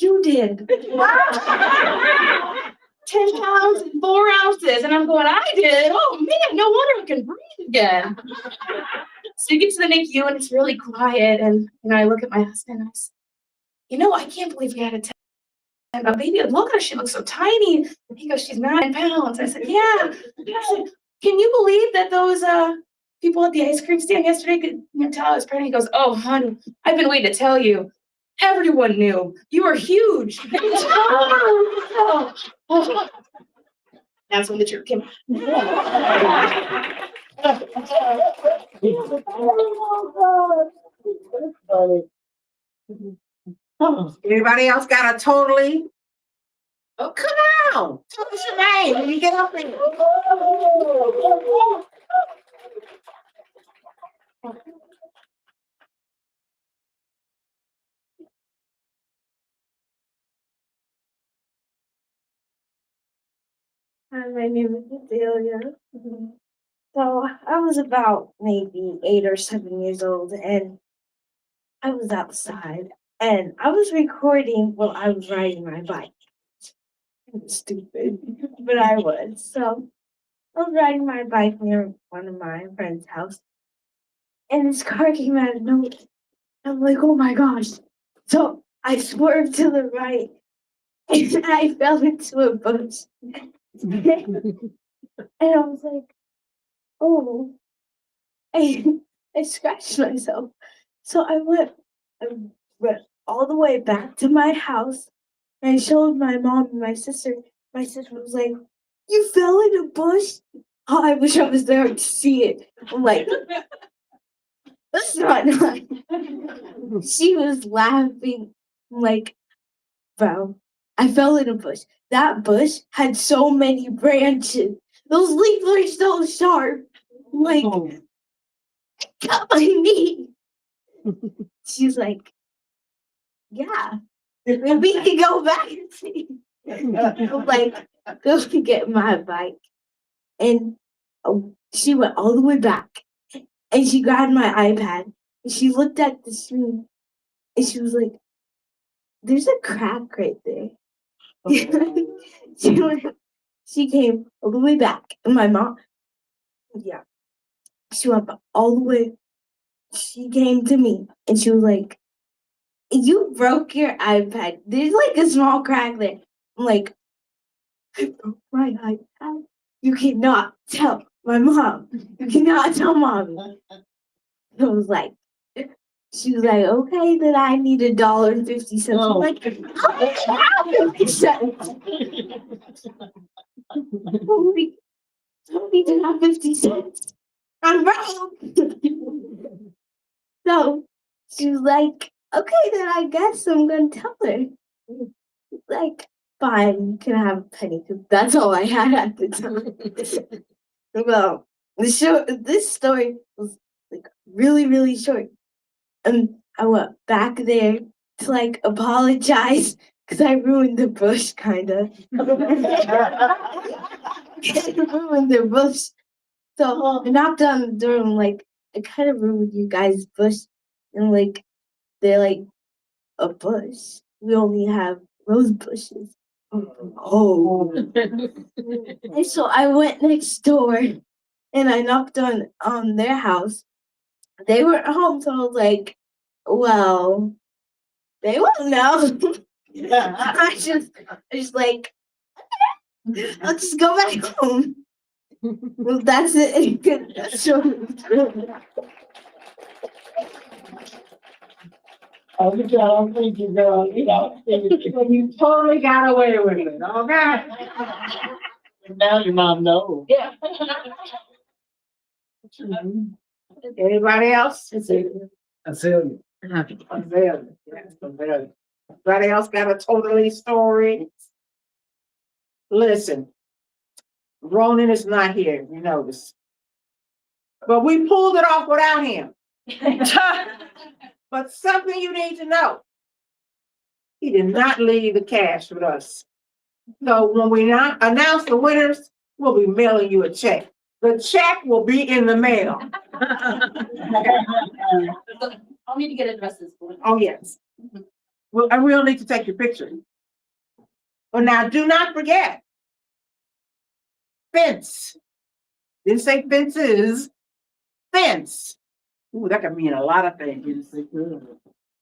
you did. 10 pounds and 4 ounces. And I'm going, I did. Oh man, no wonder I can breathe again. So you get to the NICU and it's really quiet. And I look at my husband and I say, I can't believe we had a 10-pound baby. Look at her, she looks so tiny. And he goes, she's 9 pounds. I said, yeah. I said, can you believe that those people at the ice cream stand yesterday could tell I was pregnant? He goes, oh honey, I've been waiting to tell you. Everyone knew. You were huge. That's when the truth came out. Anybody else got a totally? Oh, come on. Tell us your name when you get up here. Hi, my name is Adelia. So I was about maybe 8 or 7 years old, and I was outside, and I was recording while I was riding my bike. It was stupid, but I was. So I was riding my bike near one of my friend's house, and this car came out of nowhere. I'm like, oh my gosh. So I swerved to the right, and I fell into a bush. And I was like, oh, I scratched myself. So I went all the way back to my house and I showed my mom and my sister. My sister was like, you fell in a bush? Oh, I wish I was there to see it. I'm like, that's not nice. She was laughing. I'm like, bro, I fell in a bush. That bush had so many branches. Those leaves were so sharp. I'm like, cut my knee. She's like, yeah, we can go back and see. I'm like, go get my bike. And she went all the way back. And she grabbed my iPad. And she looked at the screen. And she was like, there's a crack right there. She came all the way back. And my mom, yeah, she went all the way. She came to me and she was like, you broke your iPad. There's like a small crack there. I'm like, I broke my iPad. You cannot tell my mom. You cannot tell mommy. I was like, she was like, okay, then I need $1.50. I'm like, $1.50. Holy, somebody did have 50 cents. I'm broke. So she was like, okay, then I guess I'm gonna tell her. Like, fine, you can have a penny, because that's all I had at the time. Well, this story was like really, really short. And I went back there to like apologize because I ruined the bush, kind of. Ruined their bush. So I knocked on the door and like, I kind of ruined you guys' bush. And like, they're like, a bush. We only have rose bushes. Oh. And so I went next door and I knocked on their house. They weren't home, so I was like, well, they won't know. I just like, I'll just go back home. Well, that's it. Oh, you don't think you girl, you know. You totally got away with it, okay? Now your mom knows. Yeah. Anybody else? Azalea. Azalea, yes, Azalea. Anybody else got a totally story? Listen, Ronan is not here, you know this. But we pulled it off without him. But something you need to know. He did not leave the cash with us. So when we announce the winners, we'll be mailing you a check. The check will be in the mail. I'll need to get addresses. Oh, yes. Well, and we'll need to take your picture. But now do not forget. Fence. Didn't say fences. Fence. Ooh, that could mean a lot of things.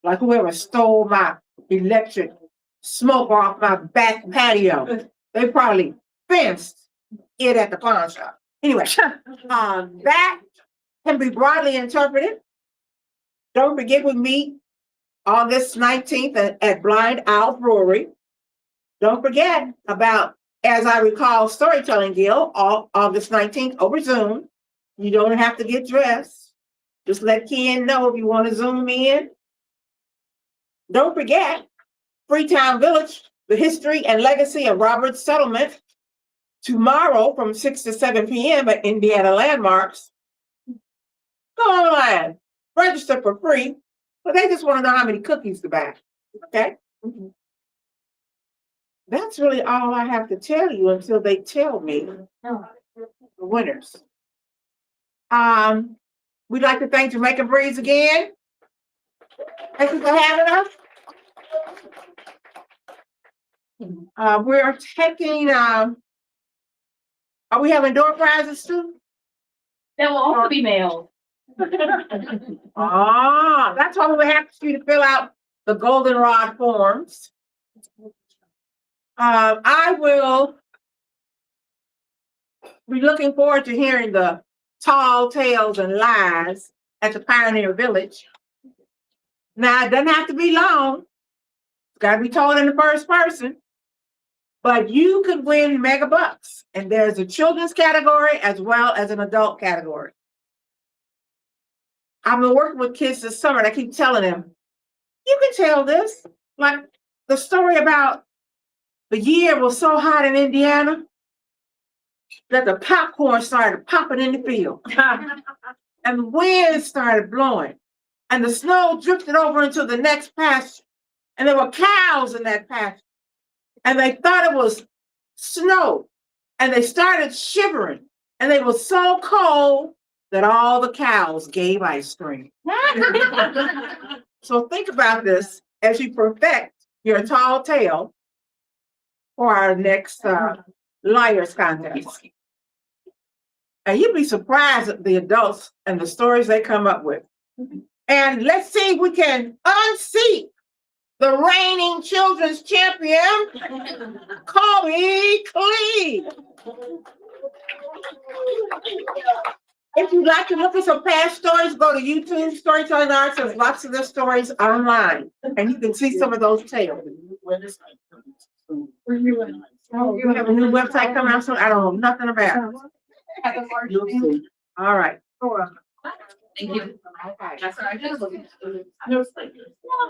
Like whoever stole my electric smoke off my back patio, they probably fenced it at the pawn shop. Anyway, that can be broadly interpreted. Don't forget we meet August 19th at Blind Owl Brewery. Don't forget about, as I recall, Storytelling Guild, August 19th over Zoom. You don't have to get dressed. Just let Ken know if you want to Zoom in. Don't forget Freetown Village, the history and legacy of Robert's settlement. Tomorrow from 6 to 7 p.m. at Indiana Landmarks. Go online, register for free, but they just want to know how many cookies to buy. Okay? That's really all I have to tell you until they tell me the winners. We'd like to thank Jamaican Breeze again. Thank you for having us. We're taking, are we having door prizes too? That will also be mailed. That's why we have you to fill out the goldenrod forms. I will be looking forward to hearing the tall tales and lies at the Pioneer Village. Now, it doesn't have to be long. It's got to be told in the first person. But you could win mega bucks. And there's a children's category as well as an adult category. I've been working with kids this summer and I keep telling them, you can tell this. Like the story about the year was so hot in Indiana that the popcorn started popping in the field. And the wind started blowing. And the snow drifted over into the next pasture. And there were cows in that pasture. And they thought it was snow, and they started shivering, and they were so cold that all the cows gave ice cream. So think about this as you perfect your tall tale for our next liars contest. And you'd be surprised at the adults and the stories they come up with. And let's see if we can unseat the reigning children's champion, Kobe Clee. If you'd like to look at some past stories, go to YouTube, Storytelling Arts. There's lots of their stories online, and you can see some of those tales. Oh, you have a new website coming out soon? I don't know nothing about it. All right. Thank you.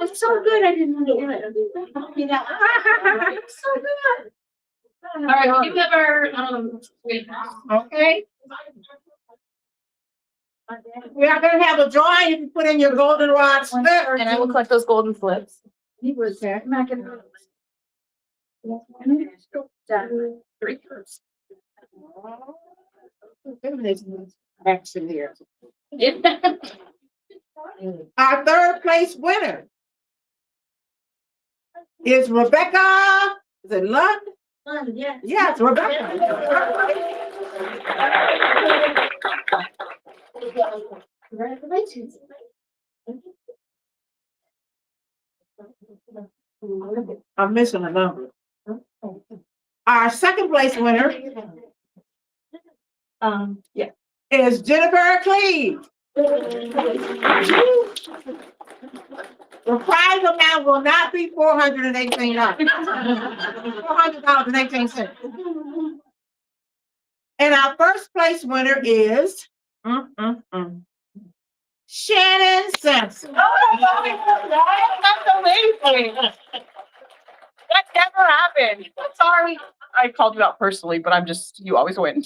It's so good, I didn't know it. So good. All right, you have our, Okay. We are gonna have a drawing. You can put in your goldenrod slip. and I will collect those golden slips. He was there. Three. Action here. Yeah. Our third place winner is Rebecca. Is it Lund? Yeah. Yes, Rebecca. Congratulations. I'm missing a number. Our second place winner is Jennifer Cleve. The prize amount will not be $418. $400.18. And our first place winner is Shannon Simpson. That's amazing. That never happened. I'm sorry. I called you out personally, but you always win.